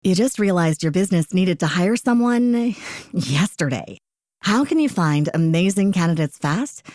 You just realized your business needed to hire someone yesterday. How can you find amazing candidates fast?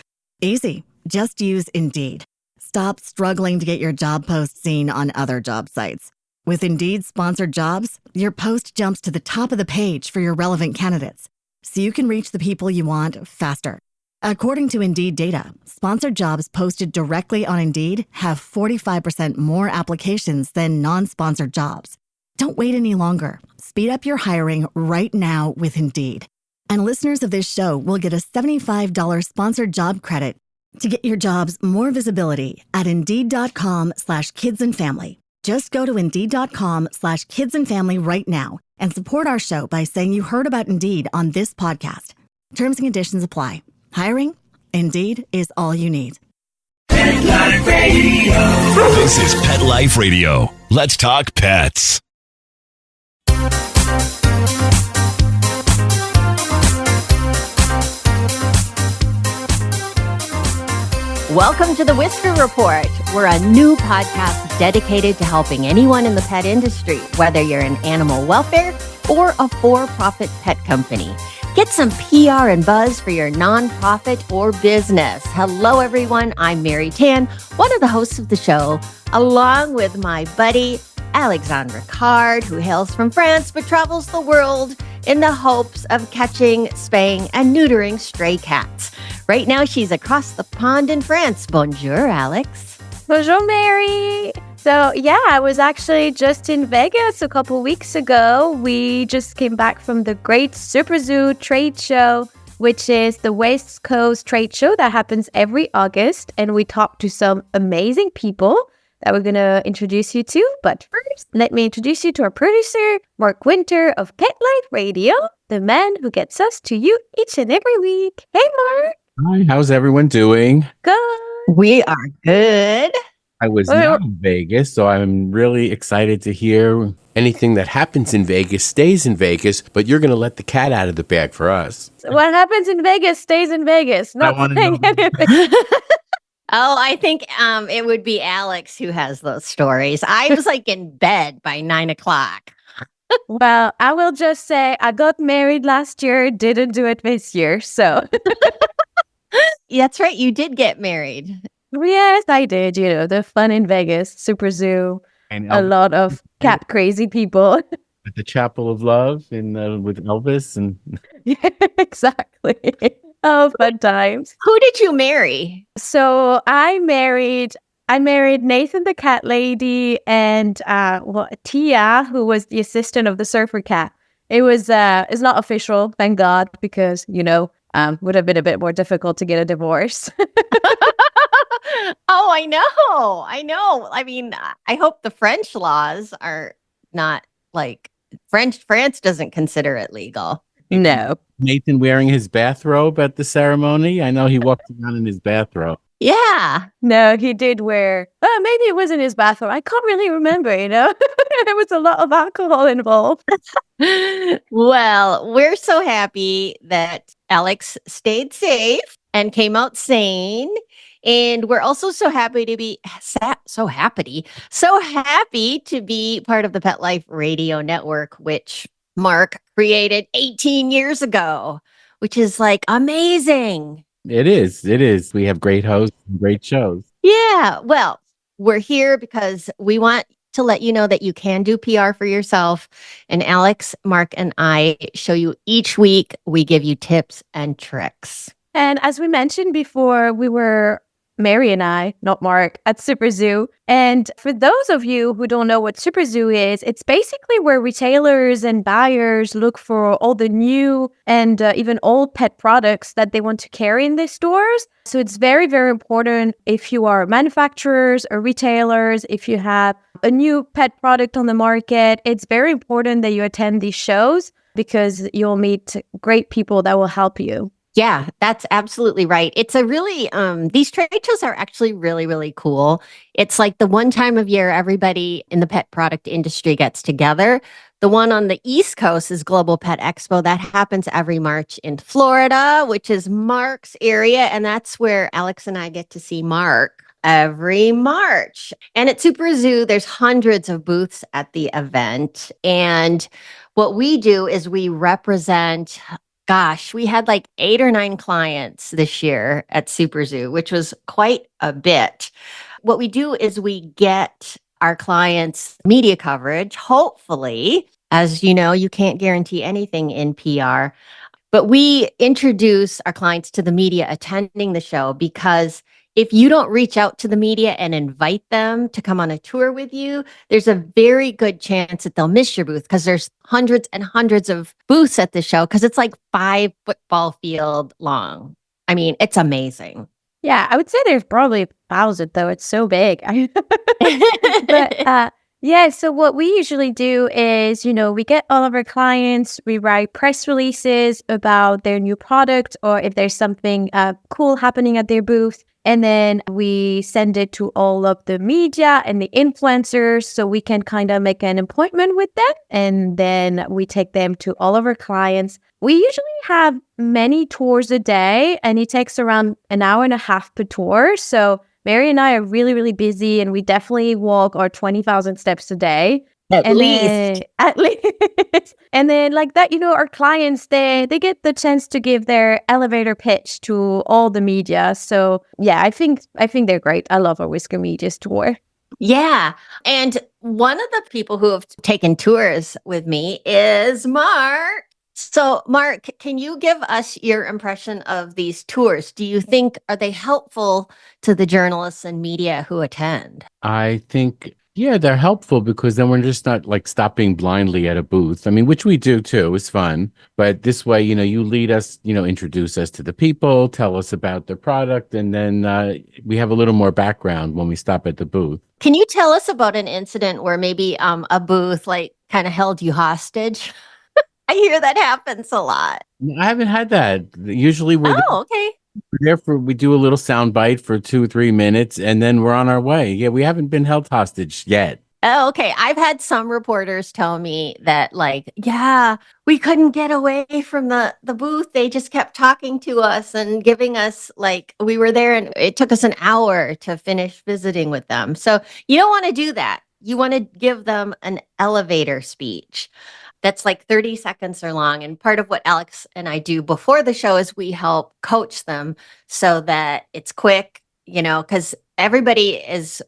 Easy. Just use Indeed. Stop struggling to get your job post seen on other job sites. With Indeed sponsored jobs, your post jumps to the top of the page for your relevant candidates, so you can reach the people you want faster. According to Indeed data, sponsored jobs posted directly on Indeed have 45% more applications than non-sponsored jobs. Don't wait any longer. Speed up your hiring right now with Indeed. And listeners of this show will get a $75 sponsored job credit to get your jobs more visibility at Indeed.com/kidsandfamily. Just go to Indeed.com/kidsandfamily right now and support our show by saying you heard about Indeed on this podcast. Terms and conditions apply. Hiring? Indeed is all you need. Pet Life Radio. This is Pet Life Radio. Let's talk pets. Welcome to the Whisker Report. We're a new podcast dedicated to helping anyone in the pet industry, whether you're in animal welfare or a for-profit pet company. Get some PR and buzz for your nonprofit or business. Hello, everyone. I'm Mary Tan, one of the hosts of the show, along with my buddy, Alexane Ricard, who hails from France but travels the world in the hopes of catching, spaying, and neutering stray cats. Right now, she's across the pond in France. Bonjour, Alex. Bonjour, Mary. So, I was actually just in Vegas a couple weeks ago. We just came back from the great SuperZoo trade show, which is the West Coast trade show that happens every August. And we talked to some amazing people that we're going to introduce you to. But first, let me introduce you to our producer, Mark Winter of Pet Life Radio, the man who gets us to you each and every week. Hey, Mark. Hi, how's everyone doing? Good. We are good. I was not in Vegas, so I'm really excited to hear anything that happens in Vegas stays in Vegas, but you're going to let the cat out of the bag for us. What happens in Vegas stays in Vegas. Not saying anything. Oh, I think it would be Alex who has those stories. I was like in bed by 9 o'clock. Well, I will just say I got married last year, didn't do it this year, so. That's right. You did get married. Yes, I did. You know, the fun in Vegas, SuperZoo, And a lot of cat crazy people. at the Chapel of Love with Elvis. And Yeah, exactly. Oh, fun times. Who did you marry? So I married Nathan the cat lady and Tia, who was the assistant of the surfer cat. It's not official, thank God, because, would have been a bit more difficult to get a divorce. Oh, I know. I mean, I hope the French laws are not like France doesn't consider it legal. No. Nathan wearing his bathrobe at the ceremony. I know he walked around in his bathrobe. Yeah. No, he did wear, maybe it was in his bathroom. I can't really remember, There was a lot of alcohol involved. Well, we're so happy that Alex stayed safe and came out sane. And we're also so happy to be to be part of the Pet Life Radio Network, which Mark created 18 years ago, which is like amazing. It is. We have great hosts and great shows. Yeah. Well, we're here because we want to let you know that you can do PR for yourself. And Alex, Mark, and I show you each week. We give you tips and tricks. And as we mentioned before, we were Mary and I, not Mark, at SuperZoo. And for those of you who don't know what SuperZoo is, it's basically where retailers and buyers look for all the new and even old pet products that they want to carry in their stores. So it's very, very important if you are manufacturers or retailers, if you have a new pet product on the market, it's very important that you attend these shows because you'll meet great people that will help you. Yeah, that's absolutely right. It's a really, these trade shows are actually really, really cool. It's like the one time of year everybody in the pet product industry gets together. The one on the East Coast is Global Pet Expo. That happens every March in Florida, which is Mark's area. And that's where Alex and I get to see Mark. every March. And at SuperZoo, there's hundreds of booths at the event. And what we do is we represent, gosh, we had like 8 or 9 clients this year at SuperZoo, which was quite a bit. What we do is we get our clients media coverage, hopefully. As you know, you can't guarantee anything in PR, but we introduce our clients to the media attending the show, because if you don't reach out to the media and invite them to come on a tour with you, there's a very good chance that they'll miss your booth, because there's hundreds and hundreds of booths at the show, because it's like 5 football field long. I mean, it's amazing. Yeah, I would say there's probably 1,000 though. It's so big. But yeah, so what we usually do is, we get all of our clients, we write press releases about their new product, or if there's something cool happening at their booth. And then we send it to all of the media and the influencers so we can kind of make an appointment with them. And then we take them to all of our clients. We usually have many tours a day, and it takes around an hour and a half per tour. So Mary and I are really, really busy, and we definitely walk our 20,000 steps a day. At least. And then like that, our clients, they get the chance to give their elevator pitch to all the media. So yeah, I think they're great. I love our Whisker Media's tour. Yeah. And one of the people who have taken tours with me is Mark. So Mark, can you give us your impression of these tours? Do you think, are they helpful to the journalists and media who attend? I think, yeah, they're helpful, because then we're just not like stopping blindly at a booth. I mean, which we do too. It's fun. But this way, you lead us, introduce us to the people, tell us about the product, and then we have a little more background when we stop at the booth. Can you tell us about an incident where maybe a booth like kind of held you hostage? I hear that happens a lot. I haven't had that. Usually Okay. we do a little sound bite for 2-3 minutes, and then we're on our way. Yeah, we haven't been held hostage yet. Oh, okay. I've had some reporters tell me that, like, yeah, we couldn't get away from the booth. They just kept talking to us and giving us, like, we were there and it took us an hour to finish visiting with them. So you don't want to do that. You want to give them an elevator speech that's like 30 seconds or long. And part of what Alex and I do before the show is we help coach them so that it's quick, because everybody's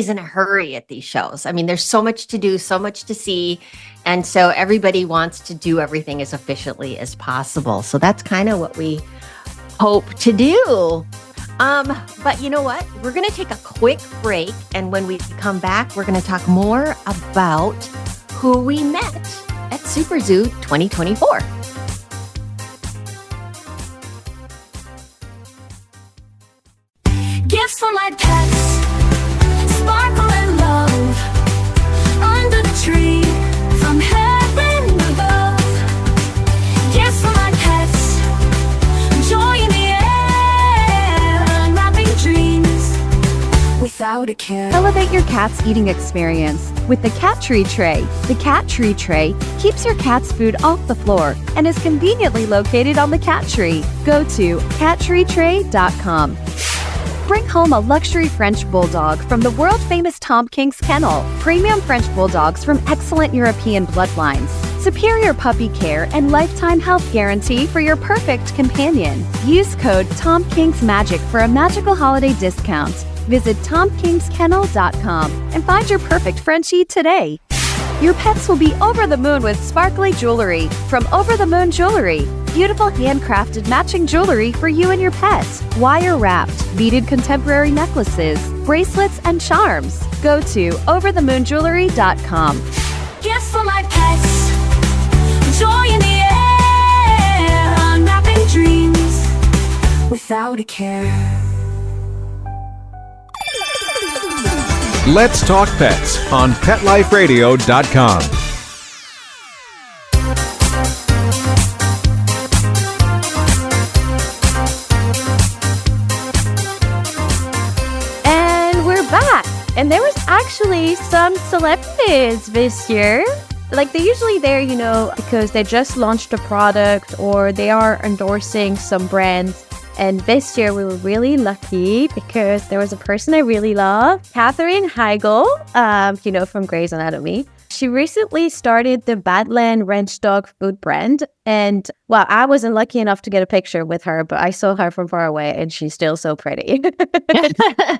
in a hurry at these shows. I mean, there's so much to do, so much to see. And so everybody wants to do everything as efficiently as possible. So that's kind of what we hope to do. But you know what? We're going to take a quick break. And when we come back, we're going to talk more about who we met at SuperZoo 2024. Gifts for my pets, sparkle and love, under the tree, from heaven above. Gifts for my pets, joy in the air, unwrapping dreams without a care. Elevate your cat's eating experience with the Cat Tree Tray. The Cat Tree Tray keeps your cat's food off the floor and is conveniently located on the cat tree. Go to cattreetray.com. Bring home a luxury French Bulldog from the world-famous Tom King's Kennel. Premium French Bulldogs from excellent European bloodlines. Superior puppy care and lifetime health guarantee for your perfect companion. Use code TomKingsMagic for a magical holiday discount. Visit TomKingsKennel.com and find your perfect Frenchie today. Your pets will be over the moon with sparkly jewelry from Over the Moon Jewelry. Beautiful handcrafted matching jewelry for you and your pets. Wire-wrapped, beaded contemporary necklaces, bracelets, and charms. Go to overthemoonjewelry.com. Gifts for my pets, joy in the air, unwrapping dreams without a care. Let's Talk Pets on PetLifeRadio.com. And we're back. And there was actually some celebrities this year. Like, they're usually there, because they just launched a product or they are endorsing some brands. And this year we were really lucky because there was a person I really love, Katherine Heigl, from Grey's Anatomy. She recently started the Badlands Ranch Dog food brand. And, well, I wasn't lucky enough to get a picture with her, but I saw her from far away and she's still so pretty.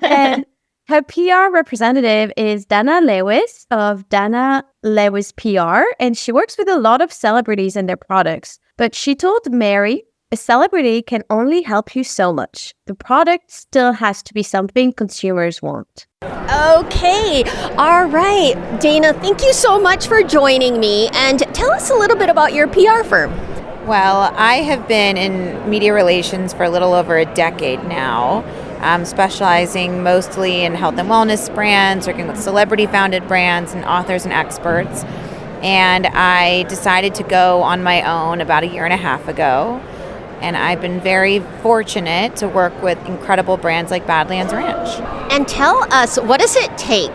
And her PR representative is Dana Lewis of Dana Lewis PR, and she works with a lot of celebrities and their products. But she told Mary, a celebrity can only help you so much. The product still has to be something consumers want. Okay. All right. Dana, thank you so much for joining me. And tell us a little bit about your PR firm. Well, I have been in media relations for a little over a decade now, specializing mostly in health and wellness brands, working with celebrity-founded brands and authors and experts. And I decided to go on my own about a year and a half ago. And I've been very fortunate to work with incredible brands like Badlands Ranch. And tell us, what does it take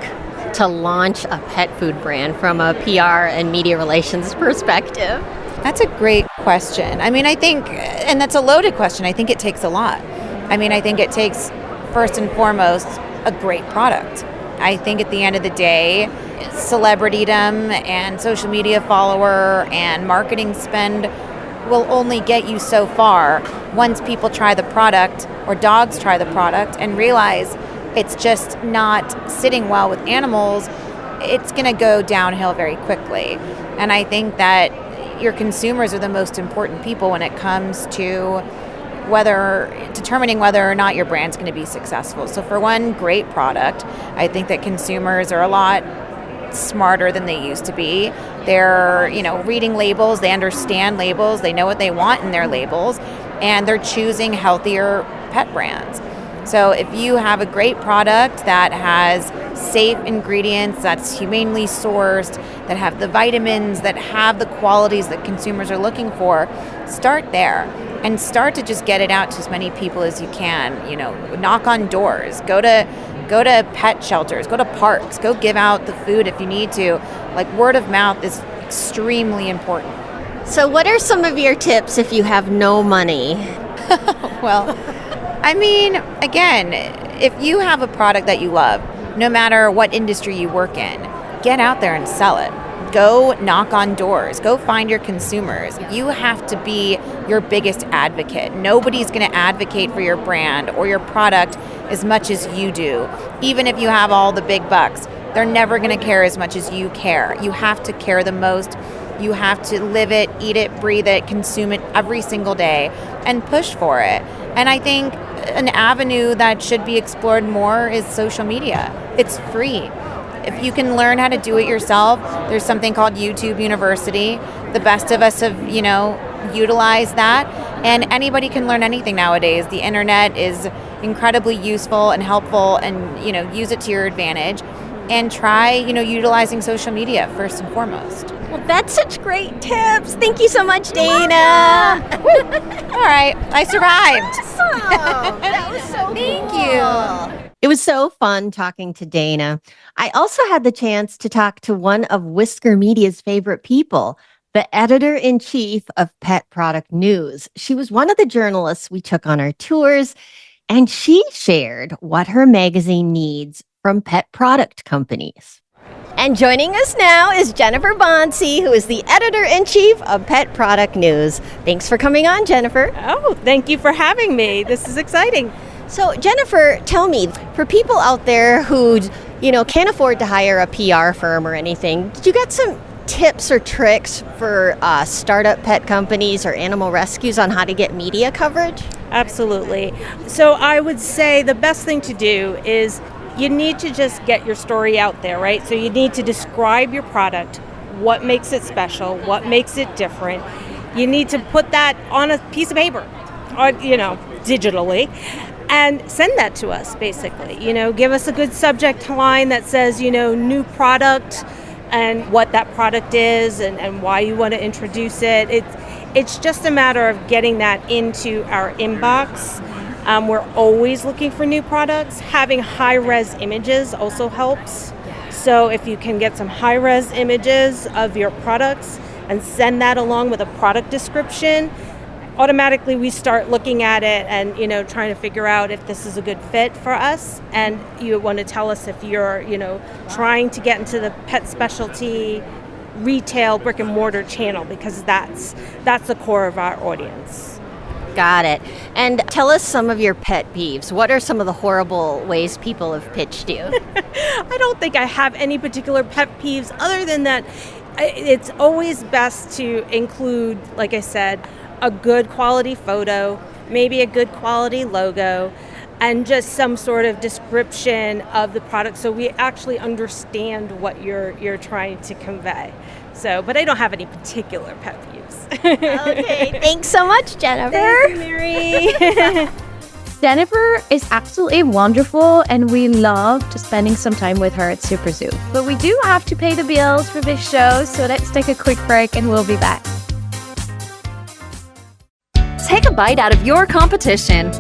to launch a pet food brand from a PR and media relations perspective? That's a great question. I mean, I think, and that's a loaded question, I think it takes a lot. I mean, I think it takes, first and foremost, a great product. I think at the end of the day, celebritydom and social media follower and marketing spend will only get you so far once people try the product or dogs try the product and realize it's just not sitting well with animals. It's going to go downhill very quickly. And I think that your consumers are the most important people when it comes to determining whether or not your brand's going to be successful. So for one great product, I think that consumers are a lot smarter than they used to be. They're, reading labels, they understand labels, they know what they want in their labels, and they're choosing healthier pet brands. So if you have a great product that has safe ingredients, that's humanely sourced, that have the vitamins, that have the qualities that consumers are looking for, start there and start to just get it out to as many people as you can. Knock on doors, go to pet shelters, go to parks, go give out the food if you need to. Like, word of mouth is extremely important. So what are some of your tips if you have no money? Well, I mean, again, if you have a product that you love, no matter what industry you work in, get out there and sell it. Go knock on doors. Go find your consumers. You have to be your biggest advocate. Nobody's going to advocate for your brand or your product as much as you do. Even if you have all the big bucks, they're never going to care as much as you care. You have to care the most. You have to live it, eat it, breathe it, consume it every single day, and push for it. And I think an avenue that should be explored more is social media. It's free. If you can learn how to do it yourself, there's something called YouTube University. The best of us have, utilized that. And anybody can learn anything nowadays. The internet is incredibly useful and helpful, and, use it to your advantage. And try, utilizing social media first and foremost. Well, that's such great tips. Thank you so much, Dana. All right, I survived. Awesome. That was so Thank you. It was so fun talking to Dana. I also had the chance to talk to one of Whisker Media's favorite people, the editor-in-chief of Pet Product News. She was one of the journalists we took on our tours, and she shared what her magazine needs from pet product companies. And joining us now is Jennifer Bonsi, who is the editor-in-chief of Pet Product News. Thanks for coming on, Jennifer. Oh, thank you for having me. This is exciting. So, Jennifer, tell me, for people out there who, can't afford to hire a PR firm or anything, did you got some tips or tricks for startup pet companies or animal rescues on how to get media coverage? Absolutely. So I would say the best thing to do is you need to just get your story out there, right? So you need to describe your product, what makes it special, what makes it different. You need to put that on a piece of paper, or, digitally, and send that to us, basically. Give us a good subject line that says, new product and what that product is and why you want to introduce it. It's just a matter of getting that into our inbox. We're always looking for new products. Having high-res images also helps. So if you can get some high-res images of your products and send that along with a product description, automatically we start looking at it and, trying to figure out if this is a good fit for us. And you want to tell us if you're, trying to get into the pet specialty retail brick and mortar channel, because that's the core of our audience. Got it. And tell us some of your pet peeves. What are some of the horrible ways people have pitched you? I don't think I have any particular pet peeves other than that it's always best to include, like I said, a good quality photo, maybe a good quality logo, and just some sort of description of the product so we actually understand what you're trying to convey. So, but I don't have any particular pet peeves. Okay, thanks so much, Jennifer. Thank you, Mary. Jennifer is absolutely wonderful, and we loved spending some time with her at SuperZoo. But we do have to pay the bills for this show, so let's take a quick break and we'll be back. Take a bite out of your competition.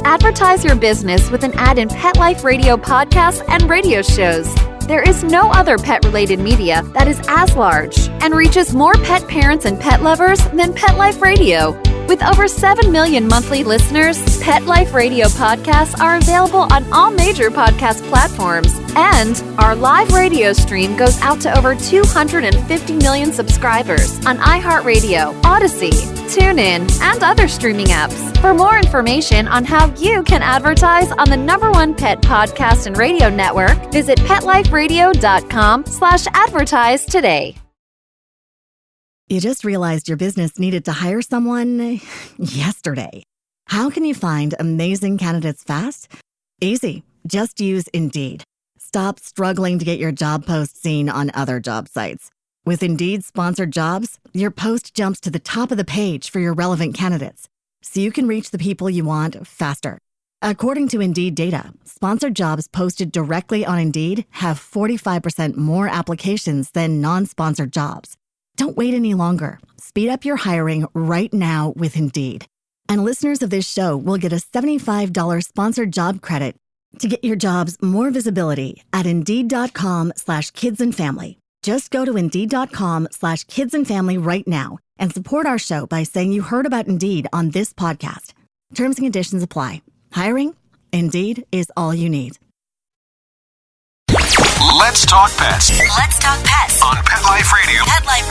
Advertise your business with an ad in Pet Life Radio podcasts and radio shows. There is no other pet-related media that is as large and reaches more pet parents and pet lovers than Pet Life Radio. With over 7 million monthly listeners, Pet Life Radio podcasts are available on all major podcast platforms. And our live radio stream goes out to over 250 million subscribers on iHeartRadio, Odyssey, TuneIn, and other streaming apps. For more information on how you can advertise on the #1 pet podcast and radio network, visit PetLifeRadio.com/advertise today. You just realized your business needed to hire someone yesterday. How can you find amazing candidates fast? Easy. Just use Indeed. Stop struggling to get your job post seen on other job sites. With Indeed sponsored jobs, your post jumps to the top of the page for your relevant candidates, so you can reach the people you want faster. According to Indeed data, sponsored jobs posted directly on Indeed have 45% more applications than non-sponsored jobs. Don't wait any longer. Speed up your hiring right now with Indeed. And listeners of this show will get a $75 sponsored job credit to get your jobs more visibility at Indeed.com/kidsandfamily. Just go to Indeed.com/kidsandfamily right now and support our show by saying you heard about Indeed on this podcast. Terms and conditions apply. Hiring? Indeed is all you need. Let's talk pets Let's talk pets on Pet Life Radio. Pet Life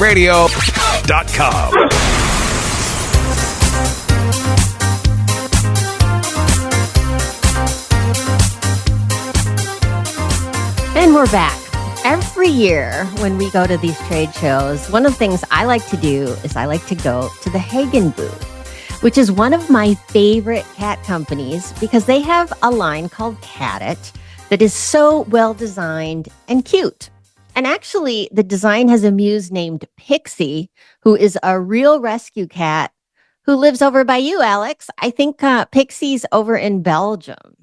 Radio. PetLifeRadio.com. And we're back. Every year when we go to these trade shows, one of the things I like to do is I like to go to the Heigl booth, which is one of my favorite cat companies because they have a line called Cat-It that is so well designed and cute. And actually, the design has a muse named Pixie, who is a real rescue cat who lives over by you, Alex. I think Pixie's over in Belgium.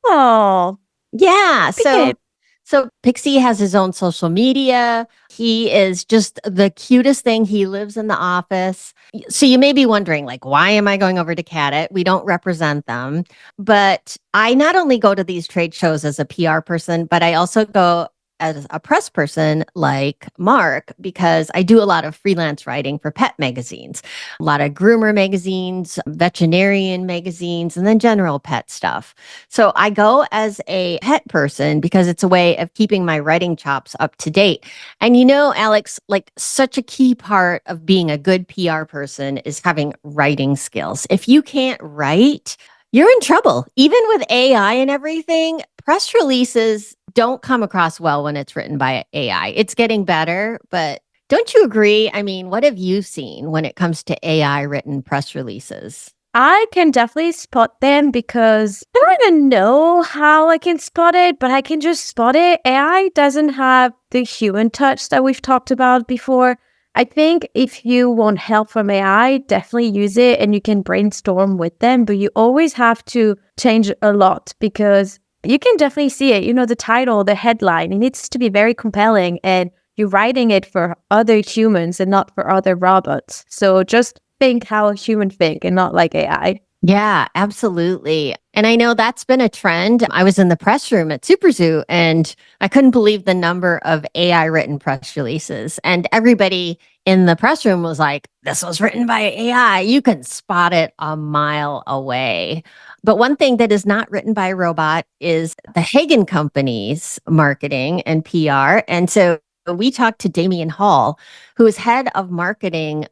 Oh, Yeah. Pick it. So Pixie has his own social media. He is just the cutest thing. He lives in the office. So you may be wondering, like, why am I going over to Cat-It? We don't represent them. But I not only go to these trade shows as a PR person, but I also go as a press person like Mark, because I do a lot of freelance writing for pet magazines, a lot of groomer magazines, veterinarian magazines, and then general pet stuff. So I go as a pet person because it's a way of keeping my writing chops up to date. And you know, Alex, like such a key part of being a good PR person is having writing skills. If you can't write, you're in trouble. Even with AI and everything, press releases don't come across well when it's written by AI. It's getting better, but don't you agree? I mean, what have you seen when it comes to AI written press releases? I can definitely spot them because I don't even know how I can spot it, but I can just spot it. AI doesn't have the human touch that we've talked about before. I think if you want help from AI, definitely use it and you can brainstorm with them, but you always have to change a lot because you can definitely see it. You know, the title, the headline, it needs to be very compelling and you're writing it for other humans and not for other robots. So just think how a human think and not like AI. Yeah, absolutely. And I know that's been a trend. I was in the press room at SuperZoo and I couldn't believe the number of AI written press releases. And everybody in the press room was like, this was written by AI. You can spot it a mile away. But one thing that is not written by a robot is the Heigl company's marketing and PR. And so we talked to Damian Hall, who is head of marketing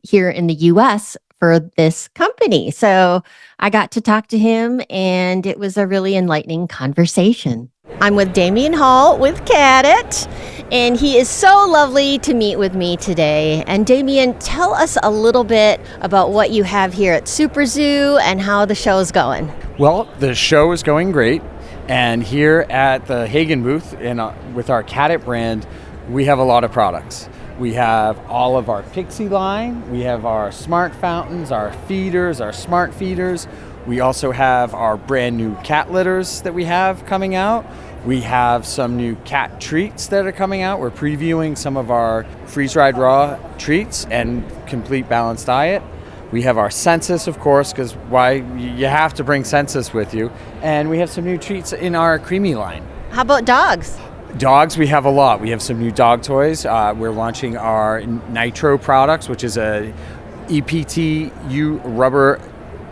here in the US for this company. So I got to talk to him and it was a really enlightening conversation. I'm with Damian Hall with Cadet, and he is so lovely to meet with me today. And Damian, tell us a little bit about what you have here at SuperZoo and how the show's going. Well, the show is going great. And here at the Heigl booth with our Cadet brand, we have a lot of products. We have all of our Pixie line. We have our smart fountains, our feeders, our smart feeders. We also have our brand new cat litters that we have coming out. We have some new cat treats that are coming out. We're previewing some of our freeze-dried raw treats and complete balanced diet. We have our census, of course, because you have to bring census with you. And we have some new treats in our creamy line. How about dogs? Dogs, we have a lot. We have some new dog toys. We're launching our Nitro products, which is a EPTU rubber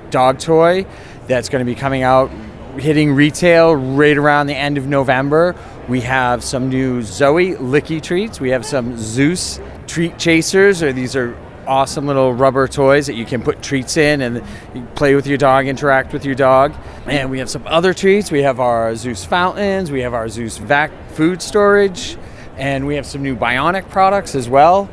dog toy that's going to be coming out, hitting retail right around the end of November. We have some new Zoe Licky treats. We have some Zeus treat chasers, these are awesome little rubber toys that you can put treats in and you play with your dog, interact with your dog. And we have some other treats. We have our Zeus fountains, we have our Zeus vac food storage, and we have some new bionic products as well.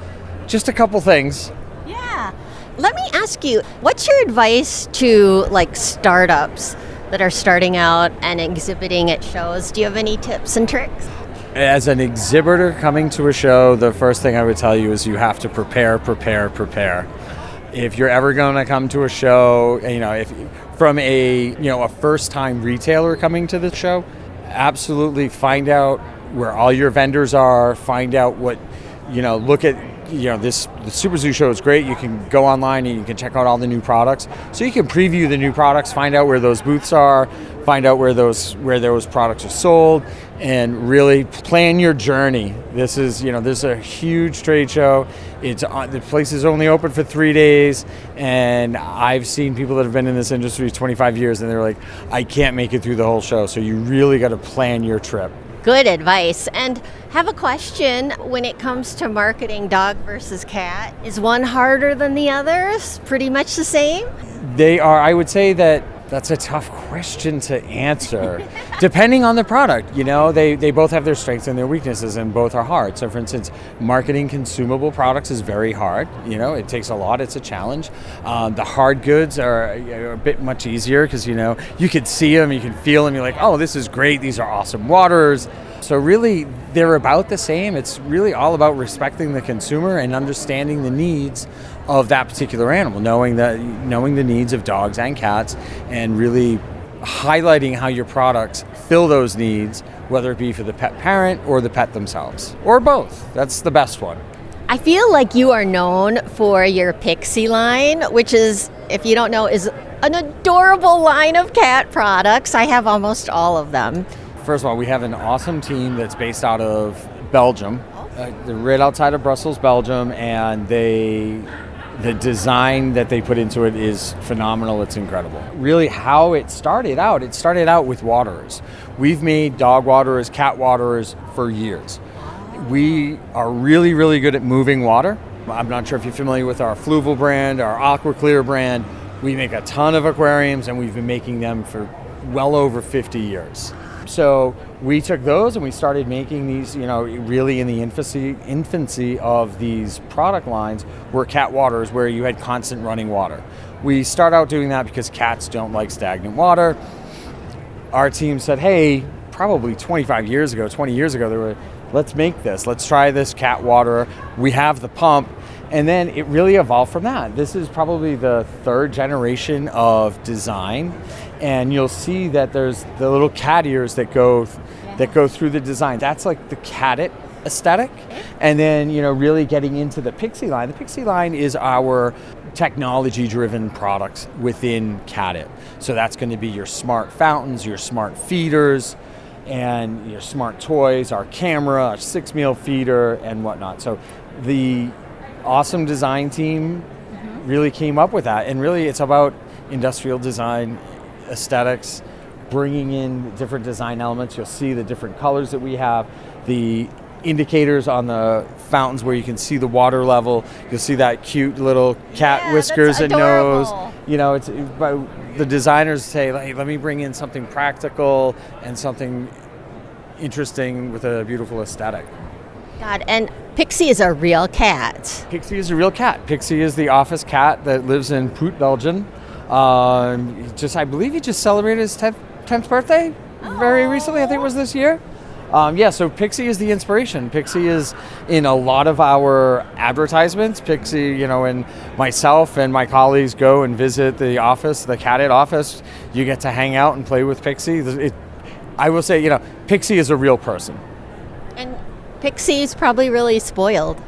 Just a couple things. Yeah. Let me ask you, what's your advice to startups that are starting out and exhibiting at shows? Do you have any tips and tricks? As an exhibitor coming to a show, the first thing I would tell you is you have to prepare. If you're ever going to come to a show, if from a first-time retailer coming to the show, absolutely find out where all your vendors are, find out what, look at, the SuperZoo show is great. You can go online and you can check out all the new products. So you can preview the new products, find out where those booths are, find out where those products are sold, and really plan your journey. This is a huge trade show. The place is only open for 3 days, and I've seen people that have been in this industry 25 years, and they're like, I can't make it through the whole show. So you really got to plan your trip. Good advice. And have a question when it comes to marketing dog versus cat. Is one harder than the others? Pretty much the same? They are. I would say that's a tough question to answer. Depending on the product, they both have their strengths and their weaknesses, and both are hard. So for instance, marketing consumable products is very hard. It takes a lot. It's a challenge. The hard goods are a bit much easier because, you can see them, you can feel them. You're like, oh, this is great. These are awesome waters. So really, they're about the same. It's really all about respecting the consumer and understanding the needs of that particular animal, knowing the needs of dogs and cats, and really highlighting how your products fill those needs, whether it be for the pet parent or the pet themselves, or both. That's the best one. I feel like you are known for your Pixie line, which is, if you don't know, is an adorable line of cat products. I have almost all of them. First of all, we have an awesome team that's based out of Belgium. They're right outside of Brussels, Belgium, and the design that they put into it is phenomenal. It's incredible. Really, how it started out with waterers. We've made dog waterers, cat waterers for years. We are really, really good at moving water. I'm not sure if you're familiar with our Fluval brand, our Aqua Clear brand. We make a ton of aquariums, and we've been making them for well over 50 years. So we took those and we started making these, really in the infancy of these product lines were cat waters, where you had constant running water. We start out doing that because cats don't like stagnant water. Our team said, hey, probably 20 years ago, they were, let's make this. Let's try this cat water. We have the pump. And then it really evolved from that. This is probably the third generation of design. And you'll see that there's the little cat ears that go through the design. That's like the Cadet aesthetic, and then really getting into the Pixie line. The Pixie line is our technology-driven products within Cat. So that's going to be your smart fountains, your smart feeders, and your smart toys, our camera, our 6-meal feeder, and whatnot. So the awesome design team really came up with that, and really it's about industrial design, aesthetics, bringing in different design elements. You'll see the different colors that we have, the indicators on the fountains where you can see the water level. You'll see that cute little cat whiskers and nose. But the designers say, hey, let me bring in something practical and something interesting with a beautiful aesthetic. God, and Pixie is a real cat. Pixie is a real cat. Pixie is the office cat that lives in Poot, Belgium. I believe he just celebrated his 10th birthday very recently. I think it was this year. So Pixie is the inspiration. Pixie is in a lot of our advertisements. Pixie, and myself and my colleagues go and visit the office, the Cat office. You get to hang out and play with Pixie. I will say, Pixie is a real person. And Pixie's probably really spoiled.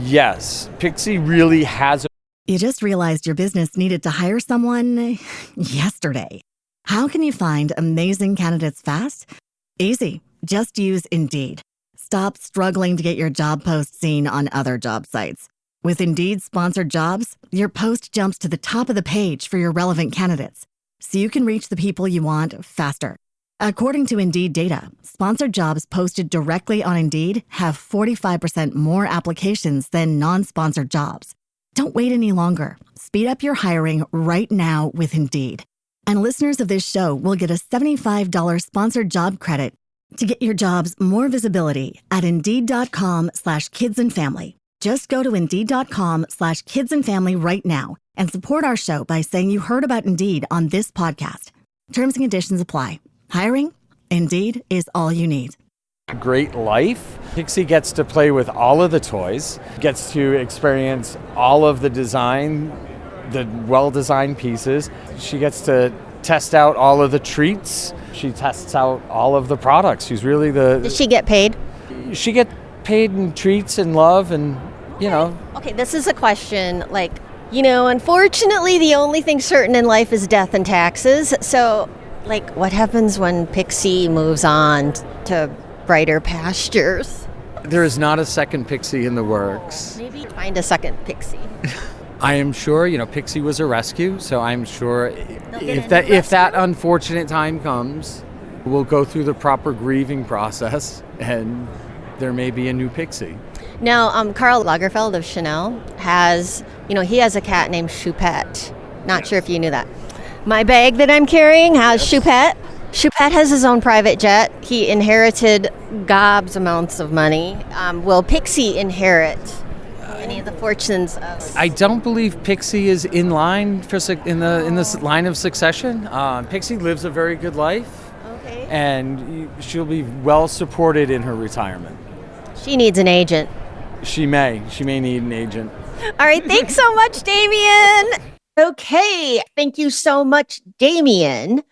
Yes, Pixie really has. You just realized your business needed to hire someone yesterday. How can you find amazing candidates fast? Easy. Just use Indeed. Stop struggling to get your job post seen on other job sites. With Indeed sponsored jobs, your post jumps to the top of the page for your relevant candidates, so you can reach the people you want faster. According to Indeed data, sponsored jobs posted directly on Indeed have 45% more applications than non-sponsored jobs. Don't wait any longer. Speed up your hiring right now with Indeed. And listeners of this show will get a $75 sponsored job credit to get your jobs more visibility at Indeed.com/kidsandfamily. Just go to Indeed.com/kidsandfamily right now and support our show by saying you heard about Indeed on this podcast. Terms and conditions apply. Hiring? Indeed is all you need. Great life. Pixie gets to play with all of the toys, gets to experience all of the design, the well-designed pieces. She gets to test out all of the treats. She tests out all of the products. She's really Does she get paid? She get paid in treats and love and, Okay, this is a question, unfortunately the only thing certain in life is death and taxes. So, what happens when Pixie moves on to brighter pastures? There is not a second Pixie in the works. Maybe find a second Pixie. I am sure, Pixie was a rescue, so I'm sure if that unfortunate time comes, we'll go through the proper grieving process and there may be a new Pixie. Now, Karl Lagerfeld of Chanel has, he has a cat named Choupette. Not sure if you knew that. My bag that I'm carrying has Choupette. Choupette has his own private jet. He inherited gobs amounts of money. Will Pixie inherit any of the fortunes of? I don't believe Pixie is in line in the line of succession. Pixie lives a very good life, and she'll be well supported in her retirement. She needs an agent. She may need an agent. All right, thanks so much, Damien. Okay, thank you so much, Damien.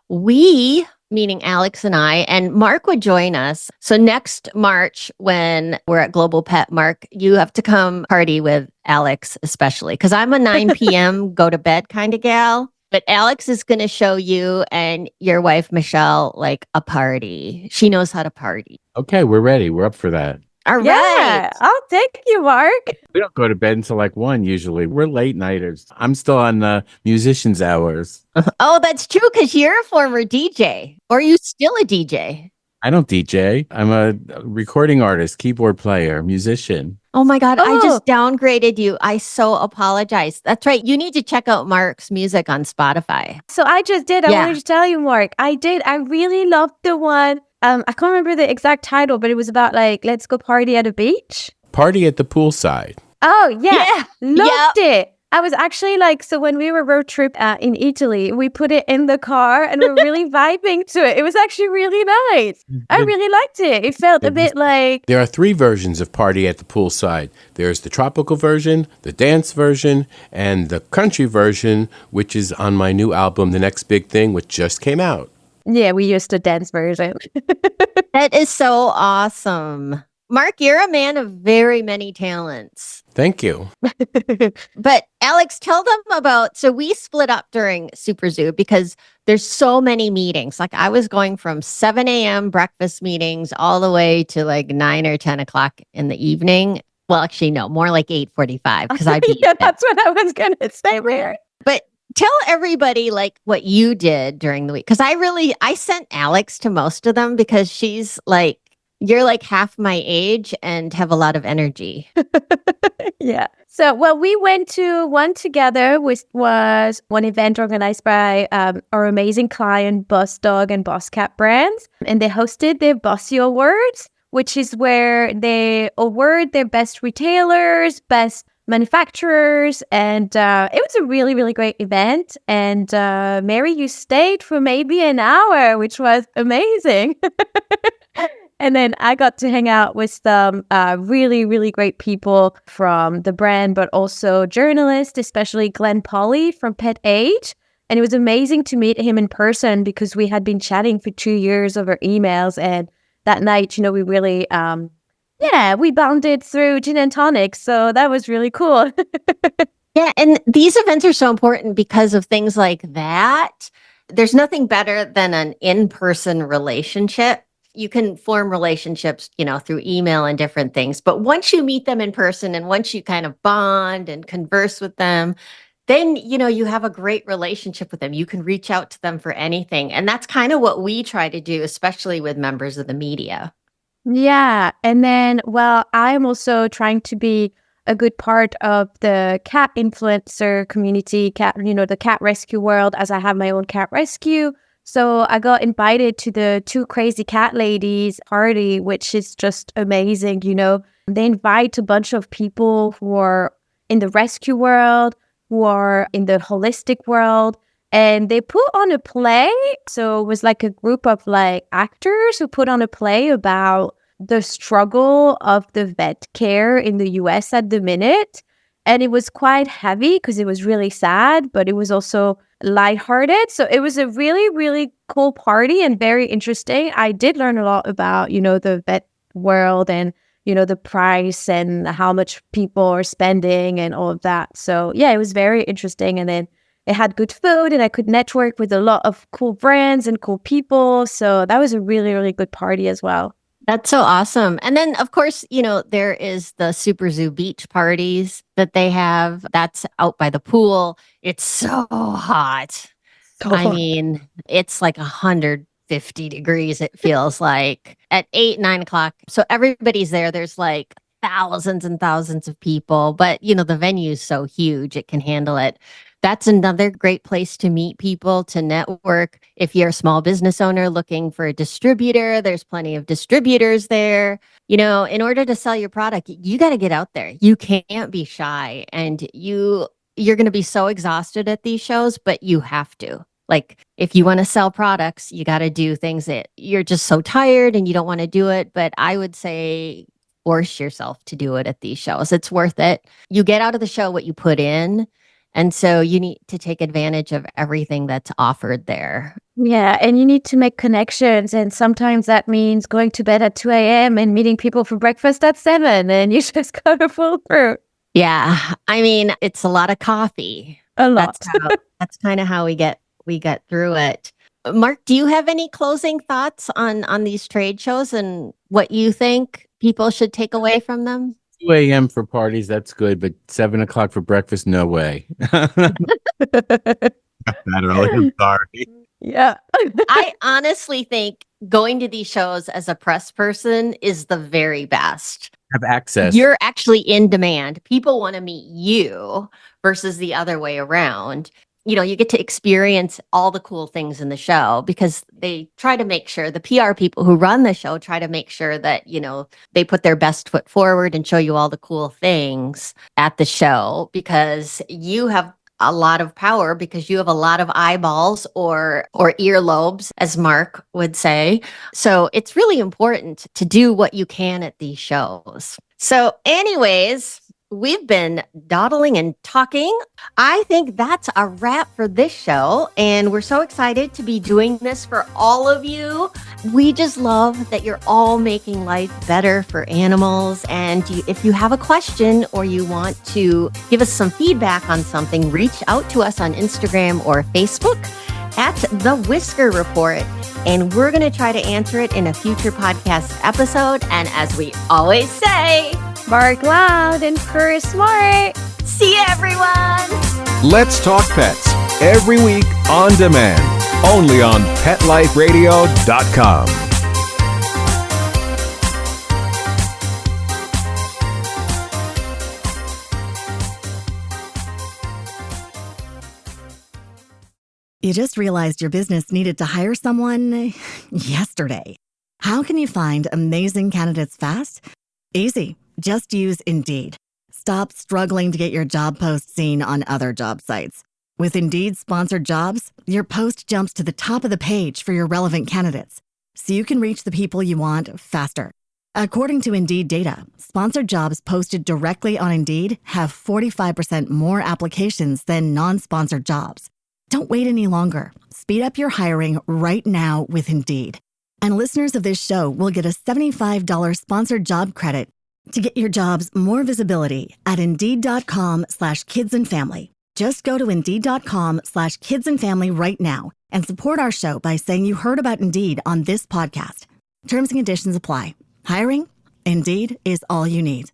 We, meaning Alex and I, and Mark would join us. So next March, when we're at Global Pet, Mark, you have to come party with Alex, especially, because I'm a 9 p.m. go to bed kind of gal. But Alex is going to show you and your wife, Michelle, a party. She knows how to party. Okay, we're ready. We're up for that. All right. Yeah. Oh, thank you, Mark. We don't go to bed until 1 usually. We're late nighters. I'm still on the musician's hours. Oh, that's true, because you're a former DJ. Or are you still a DJ? I don't DJ. I'm a recording artist, keyboard player, musician. Oh my God, I just downgraded you. I so apologize. That's right. You need to check out Mark's music on Spotify. So I just did. I wanted to tell you, Mark. I did. I really loved the one. I can't remember the exact title, but it was about let's go party at a beach. Party at the poolside. Oh, yeah. Loved it. I was actually so when we were road trip in Italy, we put it in the car and we were really vibing to it. It was actually really nice. I really liked it. It felt a bit like... There are 3 versions of Party at the Poolside. There's the tropical version, the dance version, and the country version, which is on my new album, The Next Big Thing, which just came out. Yeah, we used the dance version. That is so awesome. Mark, you're a man of very many talents. Thank you. But Alex, tell them about, so we split up during SuperZoo because there's so many meetings. Like I was going from 7 a.m. breakfast meetings all the way to like 9 or 10 o'clock in the evening. Well, actually, no, more like 8:45 because I beat Yeah, that's what I was going to say, Mary. But tell everybody like what you did during the week. Because I sent Alex to most of them because she's like, you're like half my age and have a lot of energy. Yeah. So, well, we went to one together, which was one event organized by our amazing client, Boss Dog and Boss Cat brands. And they hosted their Bossy Awards, which is where they award their best retailers, best manufacturers. And it was a really, really great event. And Mary, you stayed for maybe an hour, which was amazing. And then I got to hang out with some really, really great people from the brand, but also journalists, especially Glenn Polly from Pet Age. And it was amazing to meet him in person because we had been chatting for 2 years over emails. And that night, we really, we bonded through gin and tonic. So that was really cool. Yeah. And these events are so important because of things like that. There's nothing better than an in-person relationship. You can form relationships, through email and different things. But once you meet them in person and once you kind of bond and converse with them, then, you have a great relationship with them. You can reach out to them for anything. And that's kind of what we try to do, especially with members of the media. Yeah. And then, well, I'm also trying to be a good part of the cat influencer community, the cat rescue world, as I have my own cat rescue. So I got invited to the Two Crazy Cat Ladies party, which is just amazing. They invite a bunch of people who are in the rescue world, who are in the holistic world, and they put on a play. So it was like a group of like actors who put on a play about the struggle of the vet care in the US at the minute. And it was quite heavy because it was really sad, but it was also lighthearted. So it was a really, really cool party and very interesting. I did learn a lot about, the vet world and, the price and how much people are spending and all of that. So yeah, it was very interesting. And then it had good food and I could network with a lot of cool brands and cool people. So that was a really, really good party as well. That's so awesome. And then, of course, there is the SuperZoo beach parties that they have. That's out by the pool. It's so hot. I mean, it's like 150 degrees, it feels like, at 8, 9 o'clock. So everybody's there. There's like thousands and thousands of people. But, the venue is so huge, it can handle it. That's another great place to meet people, to network. If you're a small business owner looking for a distributor, there's plenty of distributors there. In order to sell your product, you got to get out there. You can't be shy, and you're going to be so exhausted at these shows, but you have to. Like, if you want to sell products, you got to do things that you're just so tired and you don't want to do it. But I would say force yourself to do it at these shows. It's worth it. You get out of the show what you put in. And so you need to take advantage of everything that's offered there. Yeah, and you need to make connections. And sometimes that means going to bed at 2 a.m. and meeting people for breakfast at 7. And you just gotta pull through. Yeah, I mean, it's a lot of coffee. A lot. That's kind of how we get through it. Mark, do you have any closing thoughts on these trade shows and what you think people should take away from them? 2 a.m. for parties, that's good, but 7 o'clock for breakfast, no way. Not early, I'm sorry. Yeah. I honestly think going to these shows as a press person is the very best. Have access. You're actually in demand. People want to meet you versus the other way around. You get to experience all the cool things in the show because they try to make sure, the PR people who run the show try to make sure that, they put their best foot forward and show you all the cool things at the show because you have a lot of power because you have a lot of eyeballs or earlobes, as Mark would say. So it's really important to do what you can at these shows. So anyways, we've been dawdling and talking. I think that's a wrap for this show. And we're so excited to be doing this for all of you We just love that you're all making life better for animals. And if you have a question or you want to give us some feedback on something, reach out to us on Instagram or Facebook at The Whisker Report. And we're going to try to answer it in a future podcast episode. And as we always say, Bark loud and purr smart. See you, everyone. Let's Talk Pets every week on demand, only on PetLifeRadio.com. You just realized your business needed to hire someone yesterday. How can you find amazing candidates fast? Easy. Just use Indeed. Stop struggling to get your job post seen on other job sites. With Indeed sponsored jobs, your post jumps to the top of the page for your relevant candidates, so you can reach the people you want faster. According to Indeed data, sponsored jobs posted directly on Indeed have 45% more applications than non-sponsored jobs. Don't wait any longer. Speed up your hiring right now with Indeed. And listeners of this show will get a $75 sponsored job credit to get your jobs more visibility at Indeed.com/kidsandfamily. Just go to Indeed.com/kidsandfamily right now and support our show by saying you heard about Indeed on this podcast. Terms and conditions apply. Hiring? Indeed is all you need.